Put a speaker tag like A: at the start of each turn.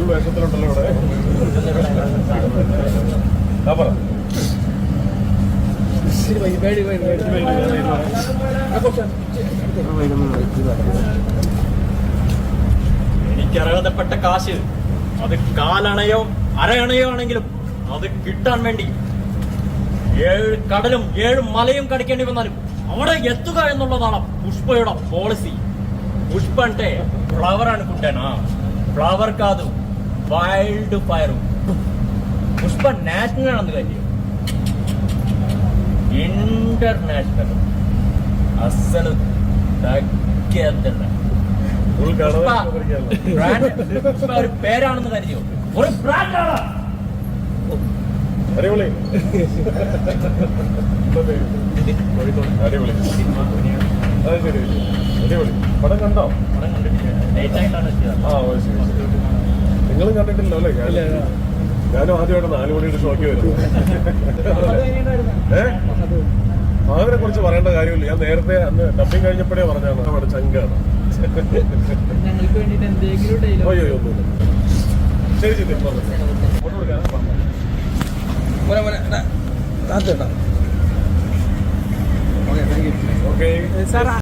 A: Full വേഷത്തിലുണ്ടല്ലോ ഇവിടെ. പറ.
B: എനിക്കർഹതപ്പെട്ട കാശ് അത് കാലണയോ അരയണയോ ആണെങ്കിലും അത് കിട്ടാൻ വേണ്ടി 7 കടലും 7 മലയും കടിക്കേണ്ടി വന്നാലും അവിടെ എത്തുക എന്നുള്ളതാണ് പുഷ്പയുടെ പോളിസി. పుష్ప అంటే ఫ్లవర్ అనుకుంటానా? ఫ్లవర్ కాదు, వైల్డ్ ఫైర్. పుష్ప నేషనల్ అందుకని ഇന്റർനാഷണൽ അസలు തగ్గത്തില്ല. പുഷ്പ ഒരു പേരാണെന്ന് കരുതിയോ? ഒരു ബ്രാൻഡാണ്.
A: അടിപൊളി അടിപൊളി. അത് ശരി, അടിപൊളി. പടം കണ്ടോ?
B: പടം കണ്ടിട്ടില്ല, ലേറ്റ് ആയിട്ടാണ് എത്തിയത്.
A: നിങ്ങളും കണ്ടിട്ടില്ലോ അല്ലേ? ഞാനും ആദ്യമായിട്ട് 4 മണിയുടെ ഷോക്ക് വരുന്നു. അതിനെ കുറിച്ച് പറയേണ്ട കാര്യമില്ല. ഞാൻ നേരത്തെ അന്ന് ഡബിങ് കഴിഞ്ഞപ്പോഴേ പറഞ്ഞാണ് അവിടെ ചങ്കാണ്. അയ്യോ ഒന്നുമില്ല. ശരി ശരി ഫോട്ടോ കൊടുക്കാം. ഓക്കെ